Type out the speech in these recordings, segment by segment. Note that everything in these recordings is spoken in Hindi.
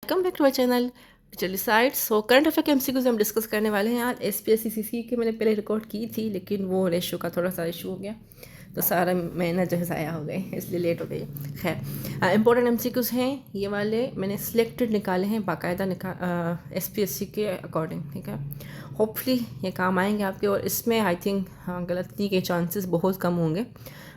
Welcome back to my channel चलिए साइड। सो करंट अफेयर के एमसीक्यूज हम डिस्कस करने वाले हैं आज। एसपीएससी के मैंने पहले रिकॉर्ड की थी, लेकिन वो रेशो का थोड़ा सा इशू हो गया, तो सारा मेहनत जो है ज़ाया हो गई, इसलिए लेट हो गई। खैर, इंपॉर्टेंट एमसीक्यूज हैं ये वाले, मैंने सिलेक्टेड निकाले हैं बाकायदा एसपीएससी के अकॉर्डिंग, ठीक है। होपफुली ये काम आएंगे आपके, और इसमें आई थिंक गलती के चांसेस बहुत कम होंगे।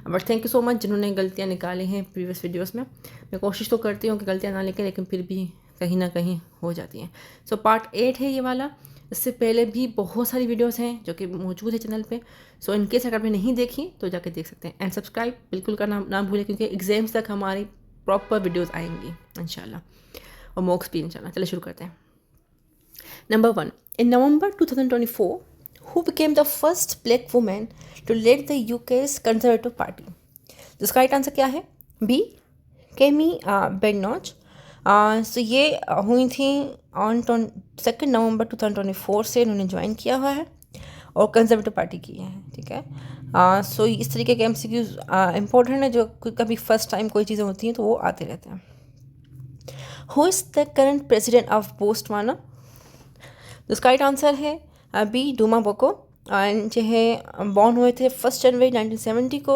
But thank you so much जिन्होंने गलतियाँ निकाली हैं प्रीवियस वीडियोस में। मैं कोशिश तो करती हूँ कि गलतियाँ ना लेके, लेकिन फिर भी कहीं ना कहीं हो जाती हैं। सो पार्ट 8 है ये वाला। इससे पहले भी बहुत सारी वीडियोस हैं जो कि मौजूद है चैनल पे। सो इनकेस अगर आपने नहीं देखी तो जाके देख सकते हैं। एंड सब्सक्राइब बिल्कुल करना ना भूलें, क्योंकि एग्जाम्स तक हमारी प्रॉपर वीडियोस आएंगी इंशाल्लाह, और मॉक्स भी इंशाल्लाह। चलिए शुरू करते हैं। Number 1, in November 2024 who became the first black woman to lead the UK's Conservative Party? जिसका राइट आंसर क्या है? बी, केमी बेगनॉच। सो ये हुई थी ऑन 2 नवंबर 2024 से इन्होंने ज्वाइन किया हुआ है और कंजर्वेटिव पार्टी की है, ठीक है। सो इस तरीके के एमसीक्यूज इंपॉर्टेंट है, जो कभी फर्स्ट टाइम कोई चीज़ें होती हैं तो वो आते रहते हैं। Who is the current president of Botswana? जिसका राइट आंसर है बी, डूमा बोको। जो है बॉर्न हुए थे 1 जनवरी 1970 को,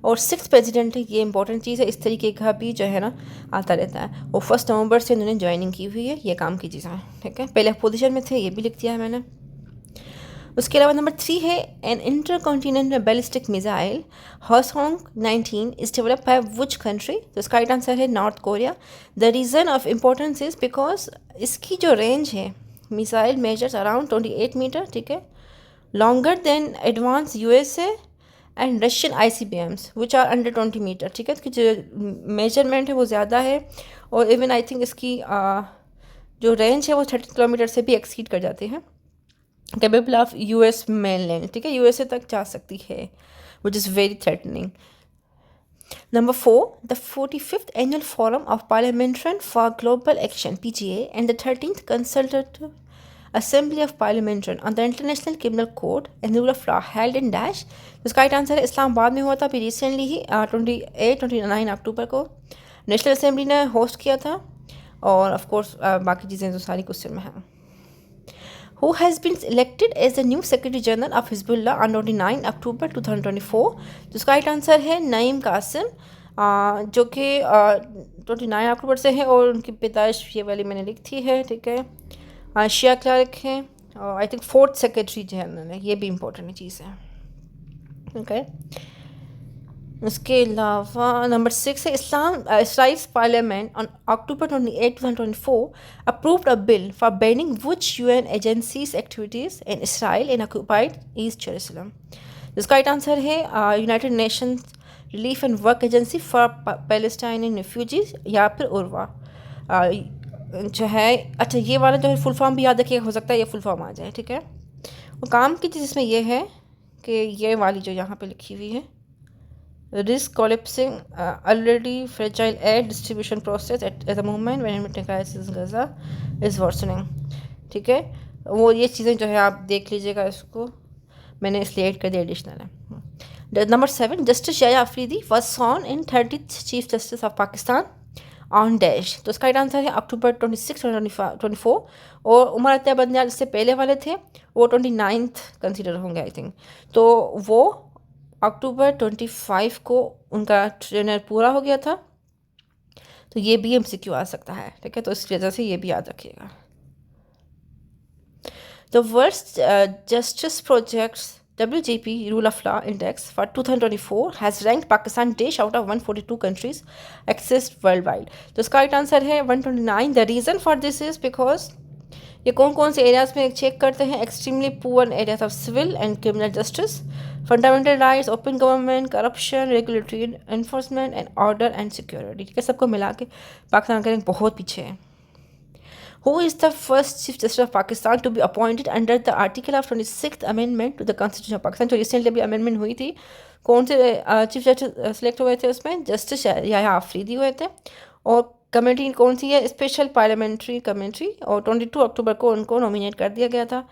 और 6th प्रेसिडेंट है। ये इंपॉर्टेंट चीज़ है, इस तरीके का भी जो है ना आता रहता है। और 1 नवंबर से उन्होंने ज्वाइनिंग की हुई है, ये काम की चीज़ें हैं, ठीक है। पहले पोजीशन में थे, ये भी लिख दिया है मैंने। उसके अलावा नंबर 3 है an intercontinental ballistic missile Hwasong 19 is develop by which country? तो इसका राइट आंसर है North Korea. The reason of importance is because इसकी जो रेंज है, मिसाइल मेजर्स अराउंड 28 मीटर, ठीक है, longer than advanced USA and Russian ICBMs which are under 20 metre, ठीक है। इसकी जो मेजरमेंट है वो ज़्यादा है, और इवन आई थिंक इसकी जो रेंज है वो 30 किलोमीटर से भी एक्सीड कर जाती है। कैपेबल ऑफ US मेनलैंड, ठीक है, USA तक जा सकती है, विच is very threatening. Number 4, the 45th Annual Forum of Parliamentarians for Global Action (PGA) and the 13th Consultative Assembly of Parliamentarians on the International Criminal Code and Rule of Law held in Dash। इसका राइट आंसर है इस्लामाबाद में हुआ था अभी रिसेंटली ही, 29 अक्टूबर को नेशनल असेंबली ने होस्ट किया था। और ऑफ कोर्स बाकी चीज़ें तो सारी क्वेश्चन में हैं। Who has been elected as the new Secretary General of Hezbollah on 29 अक्टूबर 2024? जिसका राइट आंसर है नईम कासिम, जो कि 29 अक्टूबर से है, और उनकी पैदाइश ये वाली मैंने लिख दी है, ठीक है। शिया क्लर्क हैं, और I think 4th secretary general है, ये भी इम्पोर्टेंट चीज़ है, ओके। उसके अलावा नंबर 6 है Israel's parliament on October 28, 2024 approved a bill for banning which UN agencies activities in Israel and occupied East Jerusalem? जिसका राइट आंसर है United Nations relief and work agency for Palestinian refugees, या फिर उर्वा जो है। अच्छा, ये वाला जो है फुल फॉर्म भी याद रखिएगा, हो सकता है ये फुल फॉर्म आ जाए, ठीक है। वो काम की चीज़ इसमें ये है कि ये वाली जो यहाँ पे लिखी हुई है, risk collapsing already fragile aid distribution process at the moment when humanitarian crisis in Gaza is worsening, ठीक है। वो ये चीज़ें जो है आप देख लीजिएगा, इसको मैंने इसलिए ऐड कर दिया, एडिशनल है। Number 7, justice Yahya Afridi was sworn in 30th chief justice of Pakistan on dash. तो इसका राइट आंसर है अक्टूबर 26, 2024, और उमर अत्या बंदियाल इससे पहले वाले थे, वो 29th कंसिडर होंगे आई थिंक। तो वो अक्टूबर 25 को उनका ट्रेनर पूरा हो गया था, तो ये भी एमसीक्यू आ सकता है, ठीक है। तो इस वजह से ये भी याद रखिएगा। The worst justice projects WGP Rule of Law Index for 2024 has ranked Pakistan dish out of 142 countries accessed worldwide। तो इसका राइट आंसर है 129। The reason for this is because ये कौन कौन से एरियाज़ में चेक करते हैं? Extremely poor areas of civil and criminal justice, fundamental rights, open government, corruption, regulatory enforcement and order and security, ठीक है। सबको मिला के पाकिस्तान का रैंक बहुत पीछे है। Who is the first Chief Justice of Pakistan to be appointed under the article of 26th Amendment to the Constitution of Pakistan? जो रिसेंटली अभी अमेंडमेंट हुई थी, कौन से चीफ जस्टिस सेलेक्ट हुए थे उसमें? जस्टिस याया अफरीदी हुए थे। और कमेटी कौन सी है? स्पेशल पार्लियामेंट्री कमेटी, और 22 अक्टूबर को उनको नॉमिनेट कर दिया गया था,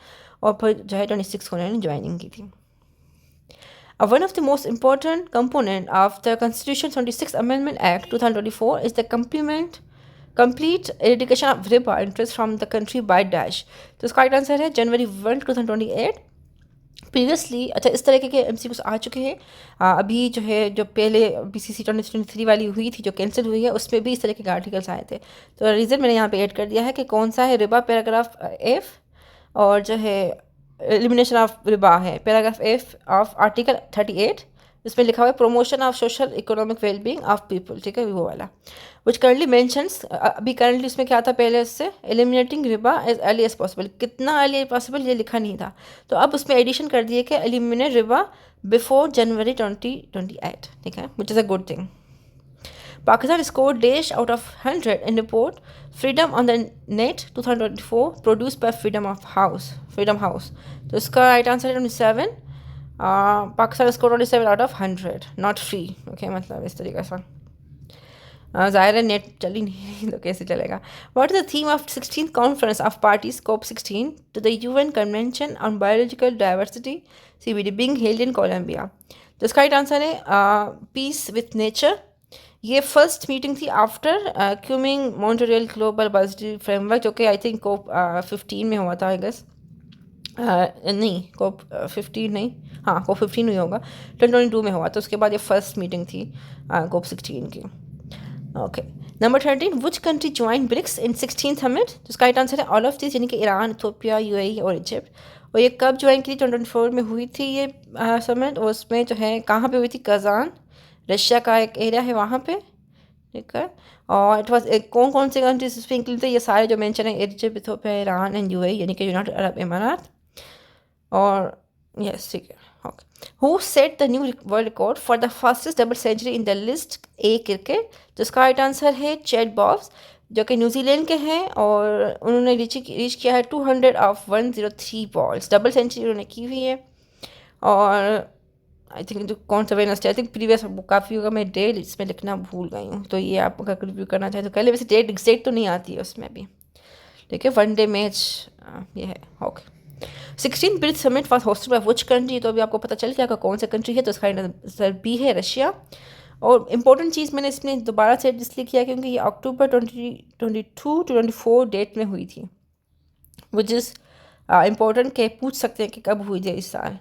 और फिर जो है 26 को उन्होंने ज्वाइनिंग की थी। One of the most important component of the Constitution 26th Amendment Act 2024 is the complement complete eradication of रिबा interest from the country by dash. तो इसका राइट आंसर है जनवरी 1 2028। प्रीवियसली अच्छा इस तरह के एमसीक्यूज आ चुके हैं। अभी जो है जो पहले बीसीसी 2023 वाली हुई थी जो कैंसिल हुई है उसमें भी इस तरह के आर्टिकल्स आए थे। तो रीज़न मैंने यहाँ पे ऐड कर दिया है कि कौन सा है रिबा पैराग्राफ एफ, और जो है एलिमिनेशन ऑफ रिबा है पैराग्राफ एफ ऑफ आर्टिकल 38, जिसमें लिखा हुआ है promotion of social economic wellbeing of people, ठीक है वो वाला, विच करंटली मेंशंस। अभी करंटली उसमें क्या था पहले उससे एलिमिनेटिंग रिबा एज अर्ली एज पॉसिबल, कितना अर्ली एज पॉसिबल ये लिखा नहीं था, तो अब उसमें एडिशन कर दिए कि एलिमिनेट रिबा बिफोर जनवरी 2028, ठीक है, which is a good thing. Pakistan scored dash out of 100 in report Freedom on the Net 2024 produced by Freedom House। तो इसका राइट आंसर है 27। Pakistan score 27 out of 100, not free, okay, मतलब इस तरीके से। ज़ाहिर है नेट चली नहीं तो कैसे चलेगा। What is the theme of 16th conference of parties COP16 to the UN convention on biological diversity CBD being held in Colombia. तो इसका राइट आंसर है पीस विथ नेचर। ये फर्स्ट मीटिंग थी after Kunming Montreal global biodiversity framework, जो कि आई थिंक COP 15 में हुआ था, आई गेस। नहीं COP 15 नहीं, हाँ COP 15 हुई होगा, 2022 में हुआ, तो उसके बाद ये फर्स्ट मीटिंग थी COP 16 की। Okay, number 13, which country join BRICS in 16th summit. तो इसका राइट आंसर है ऑल ऑफ दिस, यानी कि ईरान, इथियोपिया, UAE और इजिप्ट। और ये कब ज्वाइन की थी? 2024 में हुई थी ये समिट, और उसमें जो है कहाँ पे हुई थी? कजान, रशिया का एक एरिया है वहाँ पे, ठीक है। और इट वॉज कौन कौन से कंट्रीज इसमें इंक्लूड थे? ये सारे जो मेंशन है, Egypt, Ethiopia, Iran and UAE, यानी कि यूनाइटेड अरब इमारात। और यस, ठीक है, okay. Who set the new world record for the fastest double century in the list A cricket? तो इसका राइट आंसर है चैट बॉब्स, जो कि न्यूजीलैंड के हैं, और उन्होंने रीच किया है 200 ऑफ 103 बॉल्स, डबल सेंचुरी उन्होंने की हुई है। और आई थिंक जो कौन सा वेडनेसडे, आई थिंक प्रीवियस काफ़ी होगा, मैं डेट इसमें लिखना भूल गई हूँ, तो ये आप अगर रिव्यू करना चाहें तो पहले, वैसे डेट एग्जैक्ट तो नहीं आती है उसमें भी, ठीक है। वनडे मैच ये है, okay. 16th BRICS summit was hosted by which country? तो अभी आपको पता चल गया कौन सा कंट्री है, तो इसका आंसर बी है, रशिया। और इम्पोर्टेंट चीज़ मैंने इसमें दोबारा से इसलिए किया क्योंकि ये अक्टूबर 2022 to 24 डेट में हुई थी, विच इज़ इम्पोर्टेंट के पूछ सकते हैं कि कब हुई थी इस साल।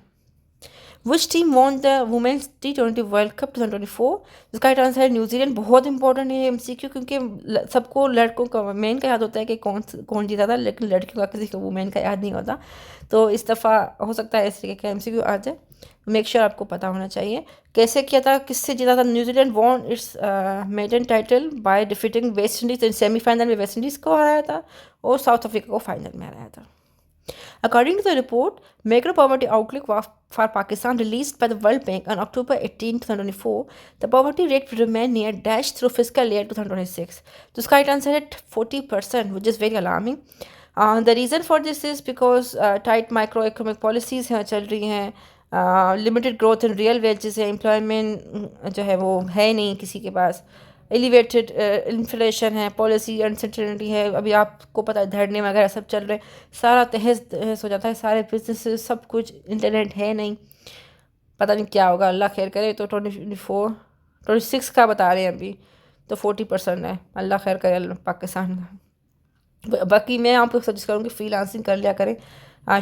Which team won the women's T20 world cup 2024? इसका राइट आंसर है न्यूजीलैंड। बहुत इंपॉर्टेंट है MCQ, क्योंकि सबको लड़कों का वुमेन का याद होता है कि कौन जीता था, लेकिन लड़कियों का किसी को वुमेन का याद नहीं होता, तो इस दफ़ा हो सकता है इस तरीके का MCQ आ जाए। मेक श्योर आपको पता होना चाहिए कैसे किया था, किससे जीता था। New Zealand won its maiden title by defeating West Indies in semifinal में, वेस्ट इंडीज़ को हराया था, और साउथ अफ्रीका को फाइनल में हराया था। According to the report, Macro Poverty Outlook for Pakistan released by the World Bank on October 18, 2024, the poverty rate will remain near dash through fiscal year 2026. तो इसका राइट आंसर है 40%, which is very alarming. The reason for this is because tight microeconomic policies हैं चल रही हैं, limited growth in real wages है, एम्प्लॉयमेंट जो है वो है नहीं किसी के पास, एलिवेटेड इन्फ्लेशन है, पॉलिसी अनसर्टेनिटी है, अभी आपको पता है धरने वगैरह सब चल रहे हैं, सारा तहस तहस हो जाता है, सारे बिजनेस सब कुछ, इंटरनेट है नहीं, पता नहीं क्या होगा, अल्लाह खैर करे। तो 26 का बता रहे हैं अभी, तो 40% है, अल्लाह खैर करे पाकिस्तान का। बाकी मैं आपको सजेस्ट करूँगी फ्रीलांसिंग कर लिया करें,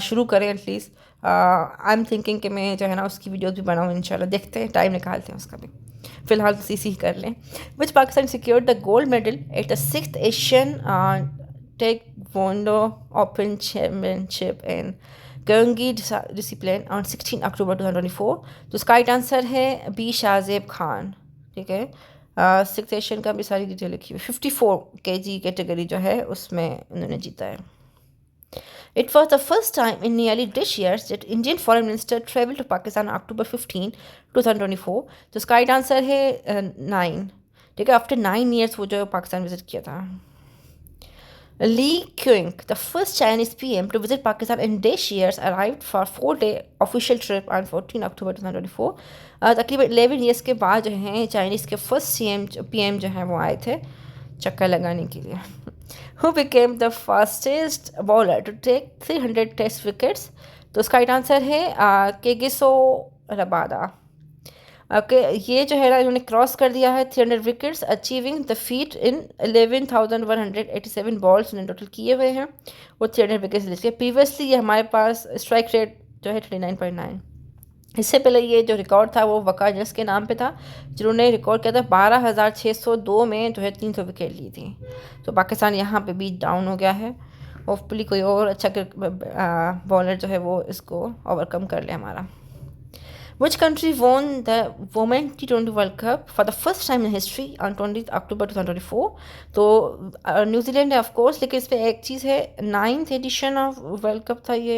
शुरू करें एटलीस्ट। आई एम थिंकिंग कि मैं जो है ना उसकी वीडियोज़ भी बनाऊँ इंशाल्लाह, देखते हैं, टाइम निकालते हैं उसका भी, फिलहाल तो सीसी कर लें। Which Pakistan secured the gold medal at the 6th Asian taekwondo open championship in गंगी डिसिप्लिन ऑन 16 अक्टूबर 2024? तो उसका राइट आंसर है बी, शाहजेब खान, ठीक है। 6th एशियन का भी सारी डिटेल लिखी हुई, 54 kg कैटेगरी जो है उसमें उन्होंने जीता है। It was the first time in nearly 10 years that Indian Foreign Minister traveled to Pakistan on October 15, 2024. तो इसका राइट आंसर है 9, ठीक है। आफ्टर 9 years वो जो पाकिस्तान विजिट किया था। Lee Kuang, the first Chinese PM to visit Pakistan in 10 years, arrived for 4-day official trip on 14 October 2024. तकरीबन 11 years के बाद जो हैं चाइनीज़ के फर्स्ट PM जो हैं वो आए थे चक्कर लगाने के लिए। Who became the fastest bowler to take 300 test wickets? तो उसका राइट आंसर है केगिसो रबादा। ओके ये जो है ना इन्होंने क्रॉस कर दिया है 300 wickets, achieving the feet in 11,187 balls उन्होंने टोटल किए हुए हैं और 300 विकेट्स ले लिए। प्रीवियसली ये हमारे पास स्ट्राइक रेट जो है 39.9। इससे पहले ये जो रिकॉर्ड था वो वकाजस के नाम पे था, जिन्होंने रिकॉर्ड किया था 12,602 में जो है 300 विकेट ली थी। तो पाकिस्तान यहाँ पे भी डाउन हो गया है। होपफुली कोई और अच्छा बॉलर जो है वो इसको ओवरकम कर ले हमारा। Which country won the Women T20 World Cup for the first time in history on 20 October 2024? तो न्यूजीलैंड है ऑफ कोर्स, लेकिन इस पर एक चीज़ है, 9th addition of world cup था ये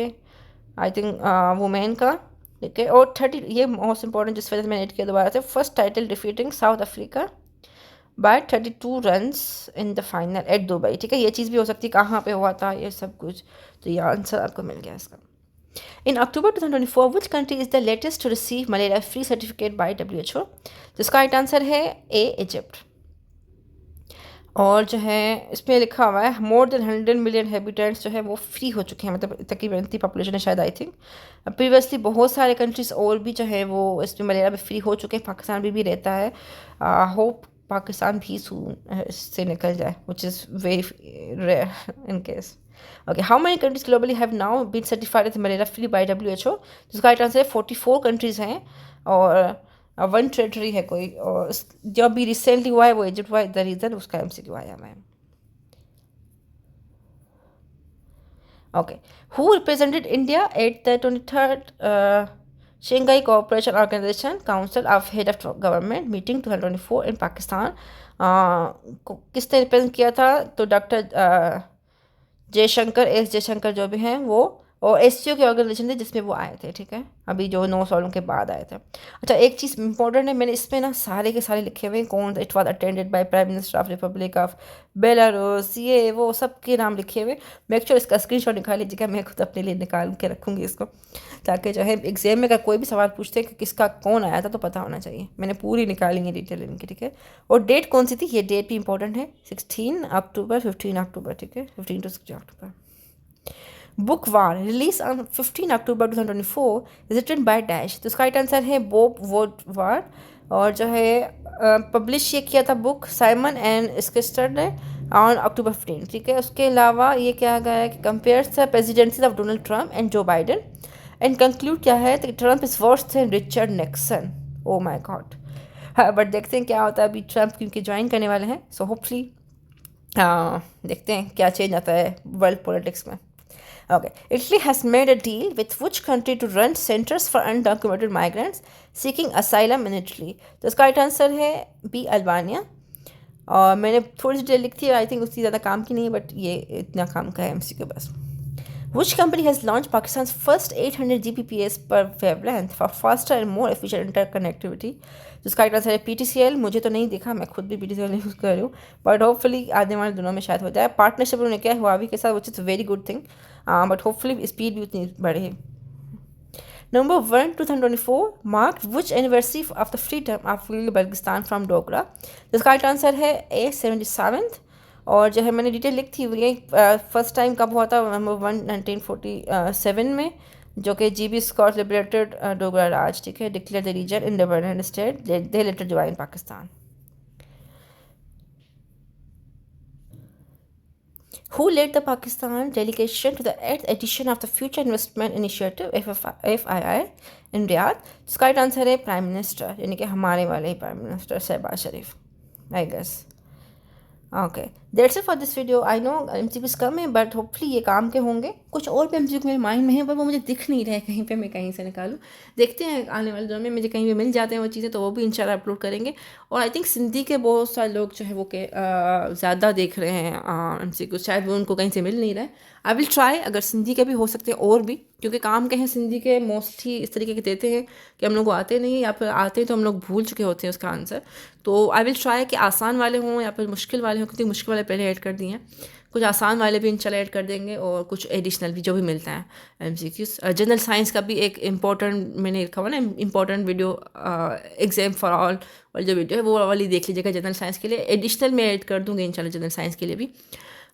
आई थिंक वुमेन का, ठीक है। और 30 ये मोस्ट इंपॉर्टेंट जिस वजह से मैंने एड किया दोबारा से, first title defeating South Africa by 32 runs in the final at Dubai, ठीक है। ये चीज़ भी हो सकती है कहाँ पे हुआ था ये सब कुछ, तो ये आंसर आपको मिल गया इसका। In October 2024, which country is the latest to receive malaria-free certificate by WHO? जिसका राइट आंसर है ए, इजिप्ट। और जो है इसमें लिखा हुआ है मोर देन 100 मिलियन हैबिटेंट्स जो है वो फ्री हो चुके हैं, मतलब तकरीबन इतनी पॉपुलेशन है शायद आई थिंक। प्रीवियसली बहुत सारे कंट्रीज और भी जो है वो इसमें मलेरिया में फ्री हो चुके हैं, पाकिस्तान भी रहता है। होप पाकिस्तान भी सून इससे निकल जाए, which is very rare in case. Okay, how many countries globally have now been certified as malaria free by WHO? जिसका राइट आंसर है 44 कंट्रीज़ हैं और 1 टेरिटरी है कोई, और जो अभी रिसेंटली हुआ है वो इजिप्ट हुआ है। द रीज़न उसका MCQ आया ma'am. Okay, who represented India at the 23rd Shanghai Cooperation Organization Council of Head of Government Meeting 2024 इन पाकिस्तान? किसने रिप्रेजेंट किया था? तो डॉक्टर जयशंकर जो भी हैं वो, और SCO की ऑर्गेनाइजेशन थी जिसमें वो आए थे, ठीक है, अभी जो 9 सालों के बाद आए थे। अच्छा एक चीज़ इंपॉर्टेंट है, मैंने इसमें ना सारे के सारे लिखे हुए हैं कौन, it was attended by prime minister of Republic of Belarus, ये वो सब के नाम लिखे हुए। मेक श्योर इसका स्क्रीनशॉट निकाल लीजिएगा, मैं खुद अपने लिए निकाल के रखूँगी इसको, ताकि जो है एग्जाम में अगर कोई भी सवाल पूछते हैं कि किसका कौन आया था तो पता होना चाहिए। मैंने पूरी निकाली है डिटेल इनकी, ठीक है। और डेट कौन सी थी, ये डेट भी इंपॉर्टेंट है, 16 अक्टूबर 15 अक्टूबर, ठीक है, 15 to 16 October. Book war release on 15 October 2024 is written by dash, तो इसका राइट आंसर है बॉब वोडवार्ड। और जो है पब्लिश ये किया था बुक साइमन एंड स्किस्टर ने ऑन अक्टूबर 15, ठीक है। उसके अलावा ये क्या गया है कि compares the presidencies of Donald Trump and जो बाइडन एंड कंक्लूड क्या है कि Trump is worse than Richard Nixon. Oh my God, हाँ बट देखते हैं क्या होता है। अभी ट्रम्प क्योंकि ज्वाइन करने वाले हैं, सो होपफुली देखते हैं क्या चेंज आता है वर्ल्ड पॉलिटिक्स में। Okay, Italy has made a deal with which country to run centers for undocumented migrants seeking asylum in Italy? तो इसका राइट आंसर है बी, अल्बानिया। और मैंने थोड़ी सी डिटेल लिखी है, आई थिंक उसकी ज़्यादा काम की नहीं है, बट ये इतना काम का है MCQ बस। Which company has launched Pakistan's first 800 Gbps per wavelength for faster and more efficient interconnectivity? जिसका राइट आंसर है PTCL। मुझे तो नहीं दिखा, मैं खुद भी PTCL यूज़ कर रही हूँ, बट होपफुली आने वाले दिनों में शायद हो जाए। पार्टनरशिप उन्होंने किया है हुआवी के साथ, विच is very good thing, but hopefully speed भी उतनी बढ़े। Number 1 2024 marked which anniversary of the freedom of Kyrgyzstan from Dogra? जिसका राइट आंसर है A, 77th। और जो है मैंने डिटेल लिख थी हुई है, फर्स्ट टाइम कब हुआ था, नवंबर 1 1947 में, जो कि GB scouts liberated Dogra Raj, ठीक है, declare the region independent state, they later join Pakistan. Who led the Pakistan delegation to the 8th edition of the Future Investment Initiative FII in Riyadh? जिसका राइट आंसर है प्राइम मिनिस्टर, यानी कि हमारे वाले ही prime minister Shahbaz Sharif, I guess. Okay, that's it for this video. I know MCQs कम है, बट होपफुली ये काम के होंगे। कुछ और भी MCQ मेरे माइंड में है, पर वो मुझे दिख नहीं रहे कहीं पे, मैं कहीं से निकालूँ। देखते हैं आने वाले दिनों में मुझे कहीं भी मिल जाते हैं वो चीज़ें, तो वो भी इंशाल्लाह अपलोड करेंगे। और आई थिंक सिंधी के बहुत सारे लोग जो है वो के ज़्यादा देख रहे हैं MCQ, शायद वो उनको कहीं से मिल नहीं रहा है। आई विल ट्राई, अगर सिंधी के भी हो सकते हैं और भी, क्योंकि काम के हैं सिंधी के मोस्टली इस तरीके के देते हैं कि हम लोग को आते नहीं, या फिर आते हैं तो हम लोग भूल चुके होते हैं उसका आंसर। तो आई विल ट्राई कि आसान वाले हों या फिर मुश्किल वाले हों, क्योंकि मुश्किल वाले पहले ऐड कर दिए हैं, कुछ आसान वाले भी इंशाल्लाह ऐड कर देंगे, और कुछ एडिशनल भी जो भी मिलता है MCQs। जनरल साइंस का भी एक इम्पॉर्टेंट मैंने लिखा हुआ ना, important video exam for all वाली जो वीडियो है वो वाली देख लीजिएगा जनरल साइंस के लिए। एडिशनल मैं ऐड कर दूँगी इंशाल्लाह जनरल साइंस के लिए भी।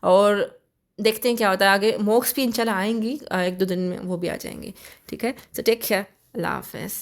और देखते हैं क्या होता है आगे। मॉक्स भी इंशाल्लाह आएंगी 1-2 दिन में, वो भी आ जाएंगी, ठीक है। सो टेक केयर, अल्लाह हाफ़िज़।